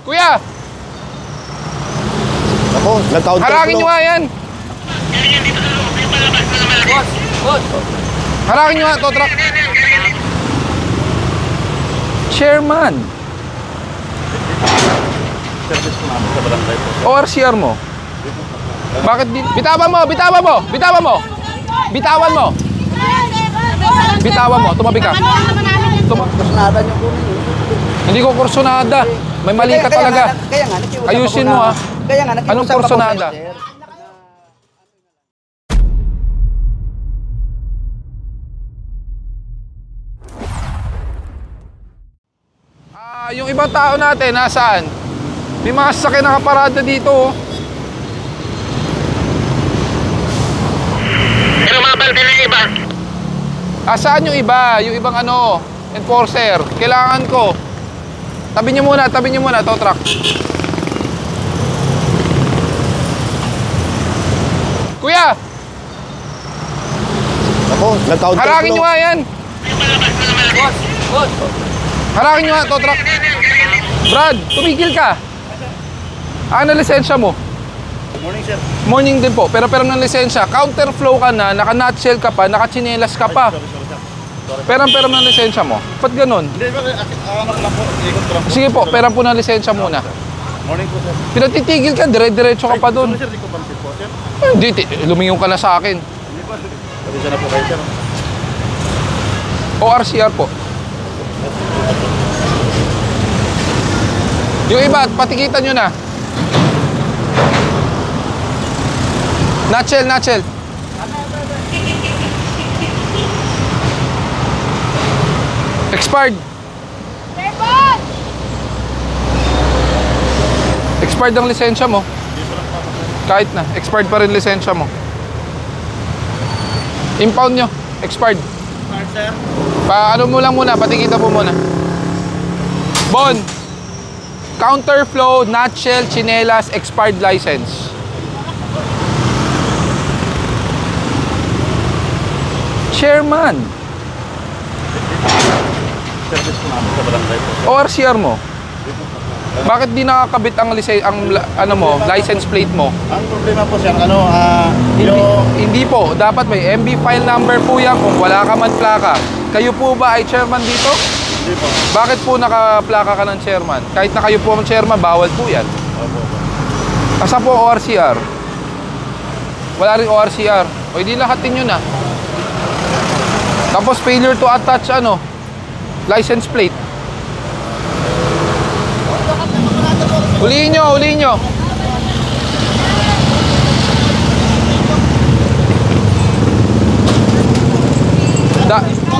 Kuya! Ako, nag-counter Harangin nyo nga yan! Harangin nyo nga, tow truck. Chairman! Service ko namin sa barangay po. ORCR mo? Bakit di... Bitawan mo! Bitawan mo! Bitawan mo! Bitawan mo! Bitawan mo! Tumabi ka! Kursunada niyo po. Hindi ko kursunada. May mali ka talaga. Kaya nga, nakiusap Ayusin ako mo na, ha. Kaya nga, nakiusap Anong ako kursunada? sir. Yung ibang tao natin, nasaan? May mga sasakyan nakaparada dito. Oh. Pero mabal din ang iba. Saan yung iba? Yung ibang ano, enforcer. Kailangan ko. Tabi niyo muna, tow truck. Kuya! Ako, nag-counter Harangin nyo nga yan! Harangin nyo nga, tow truck. Brad, tumigil ka. Ano lisensya mo? Good morning, sir. Morning din po, pero ng lisensya. Counterflow ka na, naka-nutshell ka pa, naka-chinelas ka pa. Sorry, sir. Peram ng lisensya mo. Ba't ganun? Hindi, anak lang po. Ikot ko lang po. Sige po, peram po ng lisensya muna. Morning po, sir. Pinatitigil ka, dire-diretso ka pa doon. Sorry, sir. Di ko pansin po, sir. Hindi, lumingon ka na sa akin. Hindi po, sir. Pabisa na po kayo, sir. ORCR po. Yung iba, patikitan nyo na. Nutshell. Expired. Expired ang lisensya mo. Kahit na, expired pa rin lisensya mo. Impound nyo, expired. Sir. Ano mo lang muna, patikita po muna. Bon, counterflow, nutshell, chinelas, expired license. Chairman, Service ko namin sa barangay po. ORCR mo? Bakit di nakakabit ang license plate mo? Ang problema po, sir, Hindi po, dapat may MB file number po yan kung wala ka man plaka. Kayo po ba ay chairman dito? Hindi po. Bakit po nakaplaka ka ng chairman? Kahit na kayo po ang chairman, bawal po yan. Opo. Asa po ORCR? Wala rin ORCR. O hindi lahatin yun na. Tapos failure to attach license plate. Huliin nyo.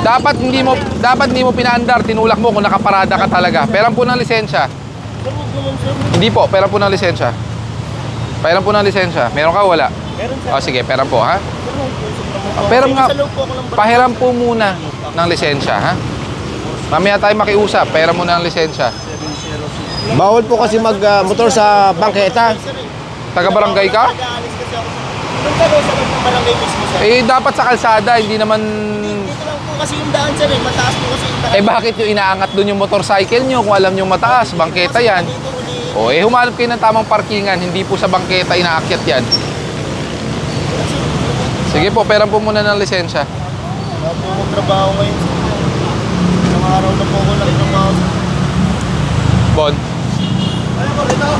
Dapat hindi mo pinaandar, tinulak mo kung nakaparada ka talaga. Peran po ng lisensya. Hindi po, peran po ng lisensya. Peran po ng lisensya. Meron ka wala? O sige, peran po ha. Peran nga. Pahiram po muna ng lisensya ha. Mamaya tayo makiusap, peran mo ng lisensya. Bawal po kasi mag-motor sa bangketa. Taga-barangay ka? Dapat sa kalsada, hindi naman... Dito lang po kasi yung daan, sir. Mataas po kasi yung daan. bakit nyo inaangat doon yung motorcycle nyo kung alam nyo mataas? Bangketa yan. Humanap kayo ng tamang parkingan, hindi po sa bangketa inaakyat yan. Sige po, peran po muna ng lisensya. Wala po akong trabaho ngayon, sir. Ilang araw na po ako nagtrabaho, sir. Bon. Ano po dito?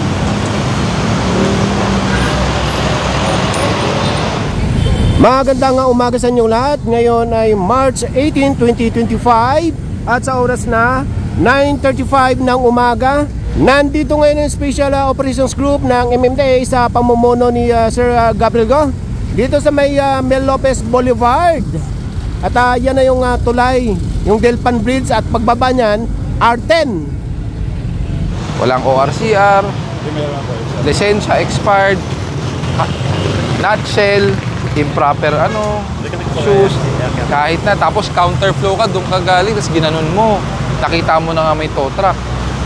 Magandang umaga sa inyong lahat. Ngayon ay March 18, 2025 at sa oras na 9:35 ng umaga. Nandito ngayon ang Special Operations Group ng MMDA sa pamumuno ni Sir Gabriel Go dito sa may Mel Lopez Boulevard. At yan na yung tulay, yung Delpan Bridge, at pagbaba niyan R10. Walang ORCR, lisensya expired, nutshell, improper shoes, kahit na. Tapos counterflow ka, doon ka galing, tapos ginanon mo. Nakita mo na nga may tow truck.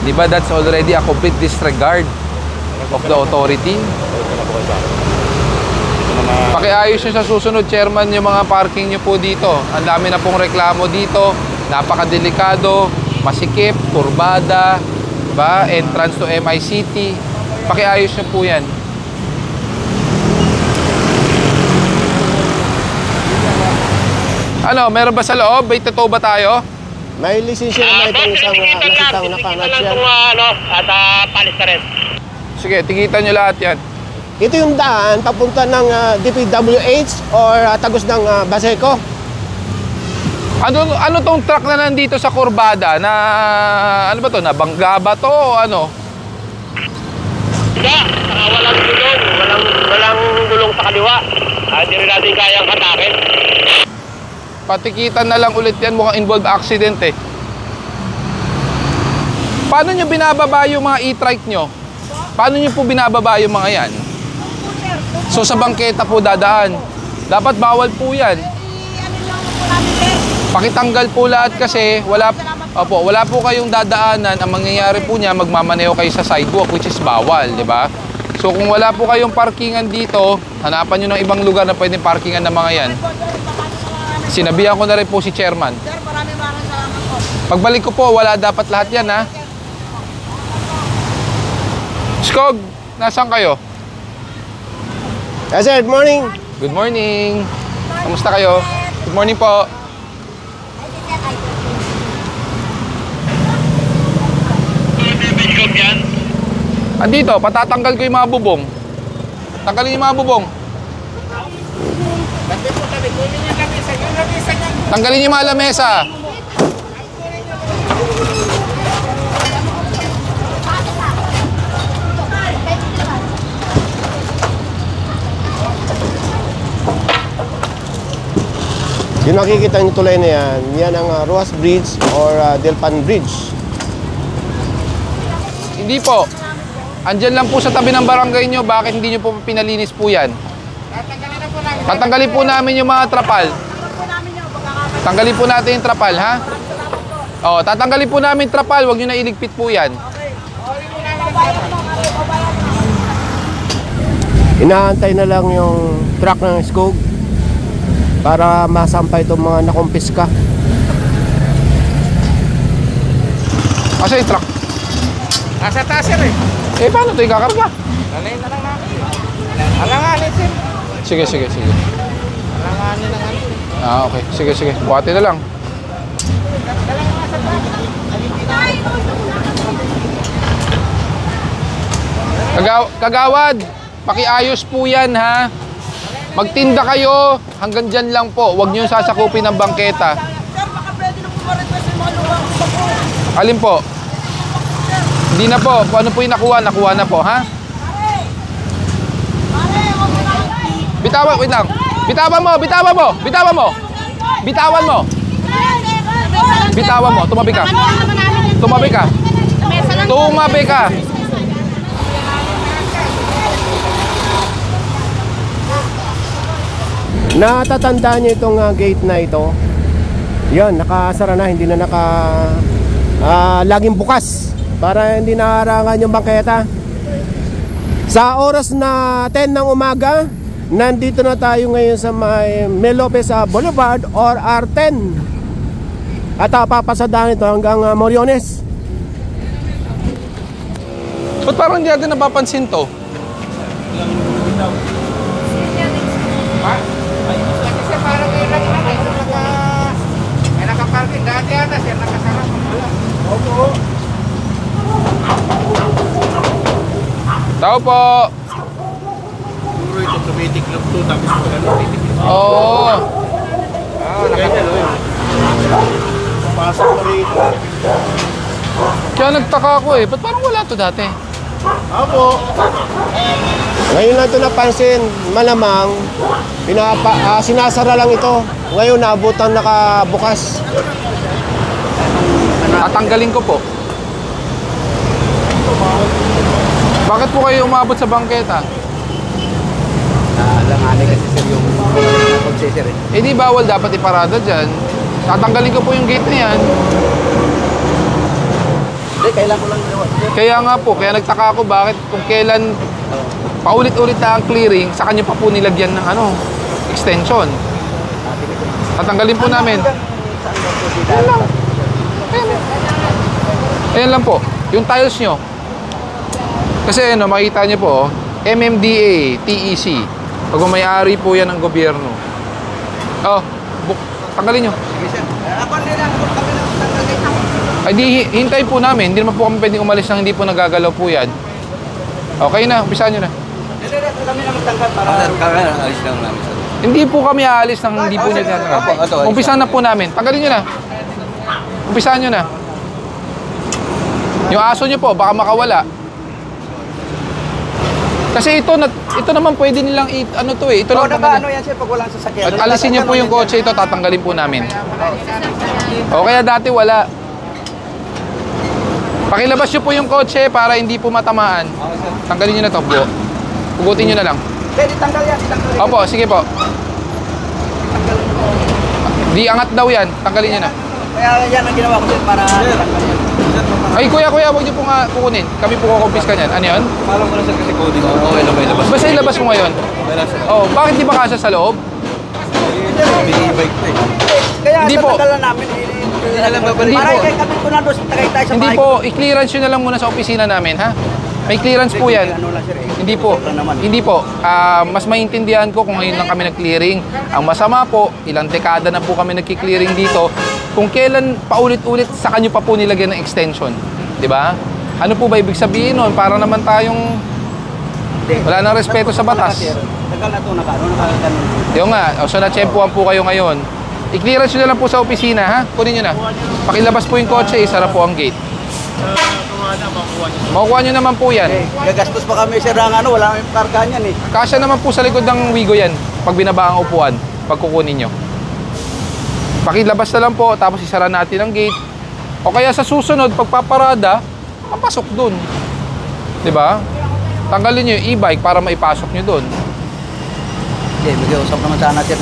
Diba that's already a complete disregard of the authority? Pakiayos nyo sa susunod, chairman, yung mga parking nyo po dito. Ang dami na pong reklamo dito, napakadelikado, masikip, kurbada. Diba? Entrance to MICT. Pakiayos nyo po yan. Ano, meron ba sa loob? May totoo ba tayo? May lisensya naman itong isang nasitang nakanat yan. Palis na rin. Sige, tigitan nyo lahat yan. Ito yung daan papunta ng DPWH or tagos ng Baseco. Ano tong truck na nandito sa kurbada na ano ba to? Nabangga ba to o ano? Hindi, walang gulong. Walang gulong sa kaliwa. Hindi rin natin kayang hatakin. Patikitan na lang ulit yan, mukhang involved accident eh. Paano nyo binababa yung mga e-trike nyo? Paano nyo po binababa yung mga yan? So sa bangketa po dadaan. Dapat bawal po yan. Pakitanggal po lahat kasi wala po kayong dadaanan. Ang mangyayari po niya, magmamaneho kayo sa sidewalk which is bawal, di ba? So kung wala po kayong parkingan dito, hanapan nyo ng ibang lugar na pwedeng parkingan ng mga yan. Sinabihan ko na rin po si chairman. Sir, maraming salamat po. Pagbalik ko po, wala dapat lahat yan, ha? Skog, nasaan kayo? Yes, sir, good morning. Good morning. Kamusta kayo? Good morning po. Andito, patatanggal ko yung mga bubong. Tanggalin yung mga bubong. Tanggalin yung mga lamesa. Yung nakikita yung tulay na yan ang Ruas Bridge or Delpan Bridge. Hindi po. Andyan lang po sa tabi ng barangay nyo. Bakit hindi nyo po pinalinis po yan? Tatanggalin po namin yung mga trapal. Tanggalin po natin yung trapal, ha? O, tatanggalin po namin trapal. Huwag nyo na iligpit po yan. Inaantay na lang yung truck ng Skog para masampay itong mga nakumpiska. Asa yung truck? Nasa taas sir eh. Eh, paano ito ikakarga? Lalay na lang namin. Alanganin sir. Sige. Alanganin na nga. Okay. Sige. Buhati na lang. Kagawad, pakiayos po yan, ha? Magtinda kayo, hanggang dyan lang po. Huwag nyo sasakupin ng bangketa. Sir, baka pwede na po ma-request yung mga lugar ko po. Alin po? Hindi na po. Kung ano po yung nakuha na po, ha? Bitawan, wait lang. Bitawan mo. Tumabi ka. Natatandaan niyo itong gate na ito. Yan, nakasara na, hindi na laging bukas para hindi naharangan yung bangketa. Sa oras na 10 ng umaga, nandito na tayo ngayon sa Mel Lopez Boulevard or R10. At papasadahan ito hanggang Moriones. Ba't parang hindi natin napapansin to? Kasi parang may nakaparking dati ata sir, nakasarap. Opo. Tao po. Puro ito, tumitiklop to, tapos pag ano, titiklop. Oo. Pasok pa rito. Kaya nagtaka ako eh. Ba't parang wala to dati? Apo. Ngayon lang ito napansin, malamang sinasara lang ito. Ngayon naabutan nakabukas. Tatanggalin ko po. Bakit po kayo umabot sa bangketa? Alanganin kasi sir yung pag-sisir eh. Eh di bawal dapat iparada dyan. Tatanggalin ko po yung gate na yan. Hindi, kailan ko lang ginawa. Kaya nga po, kaya nagtaka ako bakit kung kailan paulit-ulit na ang clearing, sa kanya pa po nilagyan ng extension. Tatanggalin po namin. Ayan lang. Ayan lang po. Yung tiles nyo. Kasi ano, makita nyo po, MMDA, TEC. Pagmamayari po yan ng gobyerno. Oh, tanggalin nyo. Ako din lang, kami lang tanggalin. Ay di, hintayin po namin. Hindi naman po kami pwedeng umalis nang hindi po nagagalaw po yan. Okay na, umpisahan nyo na. Kami lang magtanggal para... Alis lang namin sa Hindi po kami aalis nang hindi po nyo tinatanggal. Umpisahan na po namin. Tanggalin nyo na. Umpisahan nyo na. Yung aso nyo po, baka makawala. Kasi ito naman pwede nilang ano to eh. Ito lang ano yan sir, pag walang sasakyan. At alisin nyo po yung kotse ito, tatanggalin po namin. O kaya dati wala. Pakilabas nyo po yung kotse para hindi po matamaan. Tanggalin nyo na to, buo. Pugutin nyo na lang. Pwede tanggal yan, tanggal yan. Opo, sige po. Di angat daw yan, tanggalin nyo na. Kaya yan ang ginawa ko sir para tanggal yan. Ay kuya, huwag nyo po nga kukunin. Kami po kukumpis ka niyan. Ano yun? Alam ko na sir kasi coding. Okay lang, may labas. Basta ilabas mo ngayon. Okay lang sir. Oh, bakit di ba kasya sa loob? Mini-bike ko eh. Kaya Hindi po. tatanggalan namin. alam ba ba rin? Para Hindi po. kay kami po nandun sa tagay tayo sa Hindi bahay po, ko. i-clearance nyo na lang muna sa opisina namin, ha? May clearance po yan. Ano lang sir eh. Hindi po. Sobra naman. Hindi po. Mas maintindihan ko kung ngayon lang kami nag-clearing. Ang masama po, ilang dekada na po kami nagki-clearing dito. Kung kailan paulit-ulit, sa kanyo pa po nilagyan ng extension. 'Di ba? Ano po ba ibig sabihin nun? Para naman tayong wala nang respeto sa batas. Tagal na to, nakaganon. Yung nga, so na-tsempuhan po kayo ngayon. I-clearance nyo na lang po sa opisina, ha? Kunin nyo na. Pakilabas po yung kotse, isara po ang gate. Makukuha nyo naman po yan. Gagastos pa kami sir ng ano, wala kami kargahan yan eh. Kasya naman po sa likod ng Wigo yan. Pag binaba ang upuan, pag kukunin nyo. Pakilabas na lang po, tapos isara natin ang gate. O kaya sa susunod, pagpaparada, papasok dun. 'Di ba? Tanggalin nyo yung e-bike para maipasok nyo dun. Hindi, mag-iusap naman sana sir.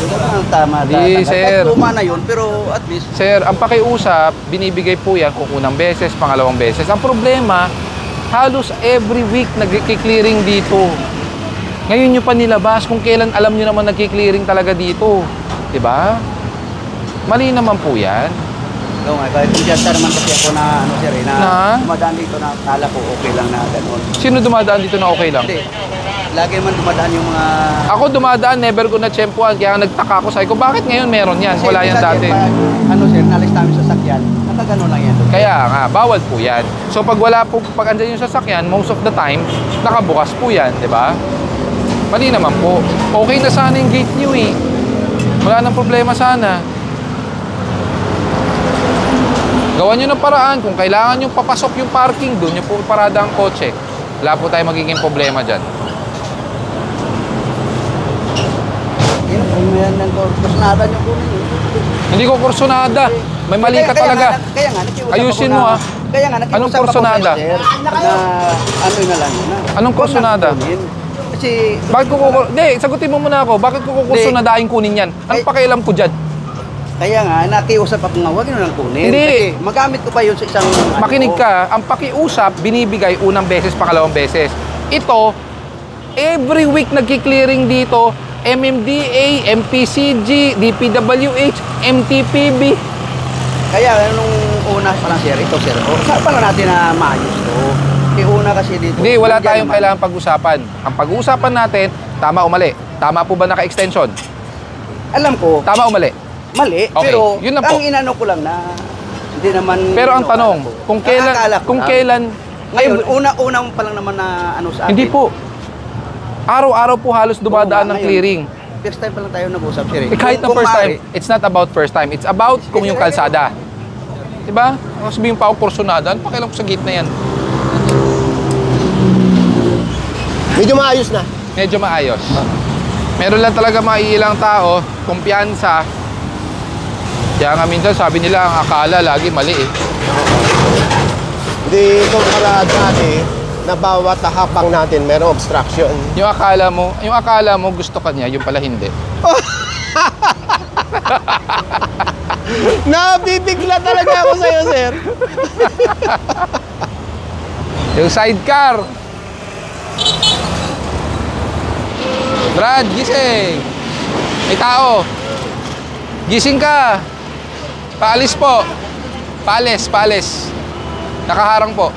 Tama. Di, sir. Kahit luma na yun, pero at least Sir, ang pakiusap, binibigay po yan kung unang beses, pangalawang beses. Ang problema, halos every week nagki-clearing dito. Ngayon nyo pa nilabas kung kailan alam nyo naman nagki-clearing talaga dito. 'Di ba? Mali naman po yan. ikaw nga, kahit hindi naman kasi ako na ano sir eh, Na? dumadaan dito na kala ko okay lang na gano'n. Sino dumadaan dito na okay lang? Hindi, lagi man dumadaan yung mga... Ako dumadaan, never ko na tsempuhan. Kaya nagtaka ako, sabi ko, bakit ngayon meron yan? Kasi Wala yan minsan, dati. ano sir, nalis namin sa sakyan, nakagano'n lang yan. Kaya nga, bawal po yan. So pag wala po, pag andyan yung sasakyan, most of the time, nakabukas po yan, di ba? Mali naman po. Okay na sana yung gate nyo eh. Wala nang problema sana. Gawan nyo ng paraan. Kung kailangan nyo papasok yung parking, doon nyo po parada ang kotse. Wala po tayo magiging problema dyan. Yan ang kursunada nyo po. Hindi ko kursunada. May mali ka talaga. Kaya nga, nakiusap Ayusin ako mo, na, ah. Kaya nga, nakiusap Anong ako kursunada? sa'yo, sir, na ano na lang yun. Anong kursunada? Kasi... Bakit ko Hindi, sagutin mo muna ako. Bakit ko kukursunadahin kunin yan? Anong pakialam ko dyan? Kaya nga, nakiusap ako nga, huwag nyo nang kunin. Hindi. Kasi magamit ko pa yun sa isang... Makinig ka, ang pakiusap, binibigay unang beses, pangalawang beses. Ito, every week nagki-clearing dito, MMDA, MPCG, DPWH, MTPB. Kaya nung una pa lang sir, ito sir, saan pa lang natin na maayos to? Kaya una kasi dito... Hindi, wala nandiyan tayong naman. kailangan pag-usapan. Ang pag-uusapan natin, tama o mali? Tama po ba naka-extension? Alam ko, Tama o mali? mali, Okay, pero yun lang po. ang inano ko lang na hindi naman... Pero ang tanong, akala ko. kung kailan, Akala ko kung lang. kailan, Ngayon, una pa lang naman na ano sa atin. hindi po. Araw-araw po halos dumadaan ng ngayon. clearing. First time pa lang tayo nag-usap sir. Eh, kahit na Kung first time, maaari, it's not about first time. It's about kung yung kalsada. Diba? Kung sabihin pa ako kursunada, ano pakialam ko sa gate na yan? Medyo maayos na. Medyo maayos. Meron lang talaga maiilang tao, kumpiyansa. Kaya nga minsan sabi nila, ang akala lagi mali eh. Hindi ito para dati na bawat hakbang natin merong obstruction. Yung akala mo gusto ka niya, yung pala hindi. Nabibigla talaga ako sa'yo, sir. Yung sidecar. Brad, gising. May tao. Gising ka. Paalis po. Paalis. Nakaharang po.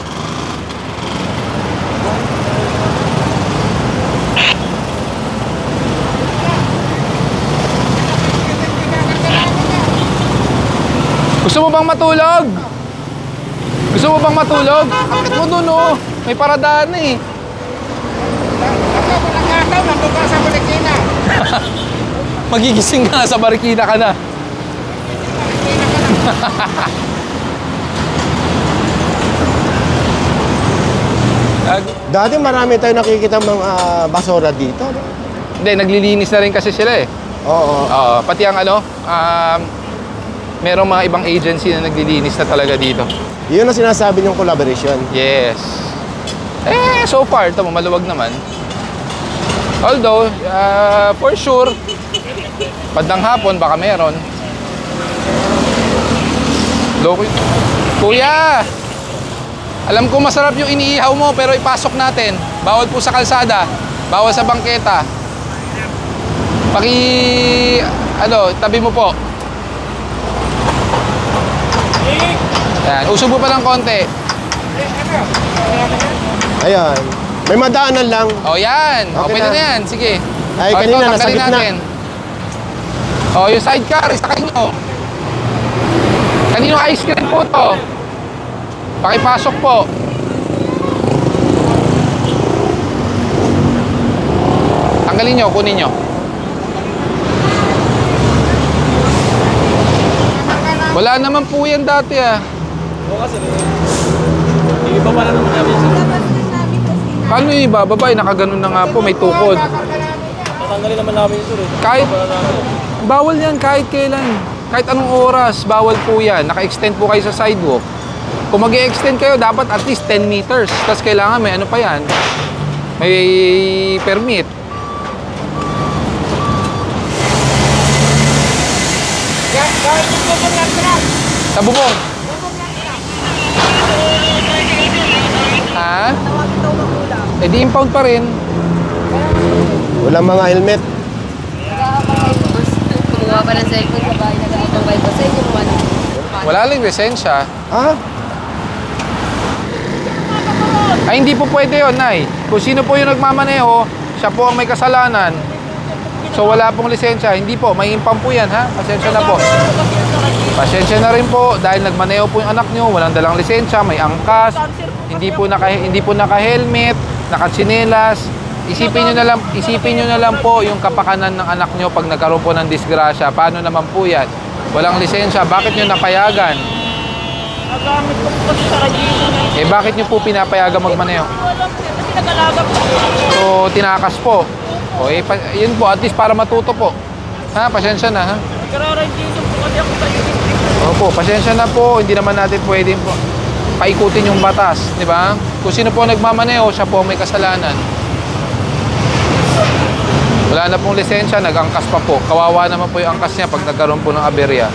Gusto mo bang matulog? Gusto mo bang matulog? Akit mo dun oh. May paradaan na eh. Ako, walang kataw, nandun ka sa Marikina. Magigising ka na sa Marikina ka na. Dati marami tayo nakikita mga basura dito. No? Hindi, naglilinis na rin kasi sila eh. Oo. Oo, pati ang ano, merong mga ibang agency na naglilinis na talaga dito. Yun ang sinasabi niyong collaboration. Yes. Eh, so far, ito mo, maluwag naman. Although, for sure, bandang hapon, baka meron. Loko yun. Kuya! Alam ko masarap yung iniihaw mo, pero ipasok natin. Bawal po sa kalsada. Bawal sa bangketa. Tabi mo po. Yan, usog mo pa ng konti. Ayan. May madaanan lang. O yan, Okay pwede na. na yan, sige. Ay, O, kanina, ito, nasa tanggalin gitna. natin. O, yung sidecar, isakay nyo. Kanino ice cream po to? Pakipasok po. Tanggalin nyo, kunin nyo. Wala naman po yan dati ah. Paano yung iba? Babae, nakaganon na nga po, may tukod. Tatanggalin naman namin ito rin. Kahit, bawal yan kahit kailan. Kahit anong oras, bawal po yan. Naka-extend po kayo sa sidewalk. Kung mag-e-extend kayo, dapat at least 10 meters. Tapos kailangan may ano pa yan. May permit. Sa bubong. Ha? Eh di impound pa rin. Walang mga helmet. Kumuha pa ng cellphone sa bahay, nag-aabay pa sa inyo, ano? Wala lang lisensya. Ha? Ay, hindi po pwede yun, Nay. Kung sino po yung nagmamaneho, siya po ang may kasalanan. So, wala pong lisensya. Hindi po, may impound po yan, ha? Pasensya na po. Pasensya na rin po, dahil nagmaneho po yung anak nyo, walang dalang lisensya, may angkas, hindi po naka-helmet, nakatsinelas. Isipin nyo na lang po yung kapakanan ng anak nyo pag nagkaroon po ng disgrasya. Paano naman po yan? Walang lisensya, bakit nyo napayagan? Nagamit ko po kasi sa radyo. Eh, bakit nyo po pinapayagan magmaneho? Kasi nag-alaga po. So, tinakas po. O, eh, yun po, at least para matuto po. Ha, pasensya na, ha? Nag-radyo po kasi ako sa YouTube. Opo, pasensya na po. Hindi naman natin pwedeng po paikutin yung batas, di ba? Kung sino po nagmamaneho, siya po ang may kasalanan. Wala na pong lisensya, nag-angkas pa po. Kawawa naman po yung angkas niya pag nagkaroon po ng aberya.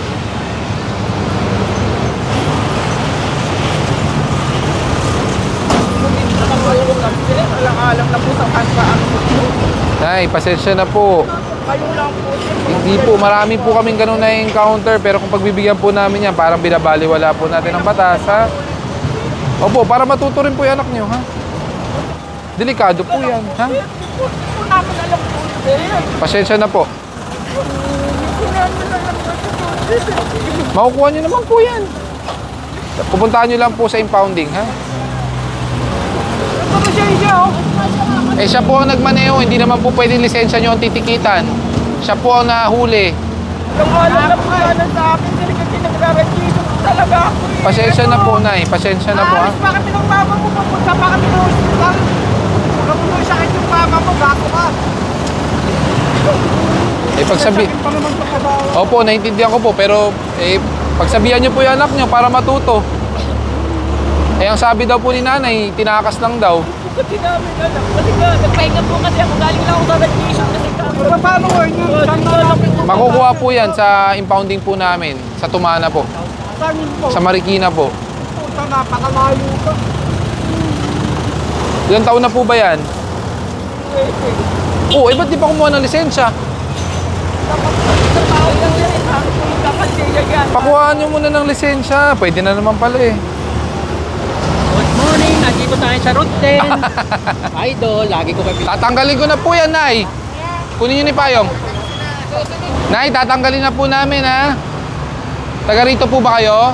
Alang-alang na po sa paano po. Ay, pasensya na po. Kayo lang po. Hindi po, marami po kaming ganun na encounter. Pero kung pagbibigyan po namin yan, parang binabaliwala po natin ang batas, ha? Opo, para matuto rin po yung anak niyo, ha? Delikado po yan, ha? Pasensya na po. Makukuha nyo naman po yan. Pupuntahan nyo lang po sa impounding, ha? Eh, siya po ang nagmaneho. Hindi naman po pwedeng lisensya nyo ang titikitan. Siya po ang nahuli. Yung alam na po yan sa akin, kasi nag-radyo talaga ako. Pasensya na po, Nay. Pasensya na po, ha? Alis pa kami ng mama mo, pupunta pa kami ng hospital. Kapag sakit yung mama mo, bago ka. Eh, pagsabi... Pa naman sa kabawa. Opo, naiintindihan ko po. Pero, pagsabihan nyo po yung anak nyo para matuto. Eh, ang sabi daw po ni nanay, tinakas lang daw. Kasi namin anak. Kasi nga, nagpahinga po kasi ako. Galing lang ako sa radiation kasi kami. Paano ko yun? Makukuha po yan sa impounding po namin. Sa Tumana po. Saan yun po? Sa Marikina po. Puta, napakalayo ka. Ilang taon na po ba yan? Oo, ba't di pa kumuha ng lisensya? Pakuhaan nyo muna ng lisensya. Pwede na naman pala eh. Good morning, nandito tayo sa Route 10. Idol, lagi ko kayo. Tatanggalin ko na po yan, Nay. Kunin nyo ni Payong. Nay, tatanggalin na po namin, ha? Taga rito po ba kayo?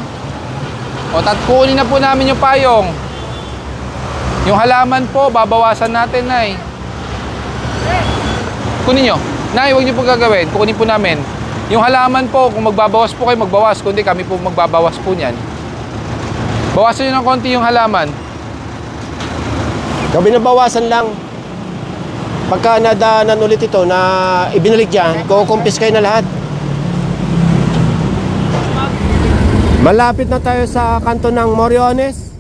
O kukunin na po namin yung payong. Yung halaman po, babawasan natin, Nay. Kunin nyo. Nay, huwag nyo po gagawin. Kukunin po namin. Yung halaman po, kung magbabawas po kayo, magbawas. Kundi kami po magbabawas po niyan. Bawasan nyo ng konti yung halaman. Binabawasan lang. Pagka nadaanan ulit ito na ibinalik dyan, kukumpis kayo na lahat. Malapit na tayo sa kanto ng Moriones.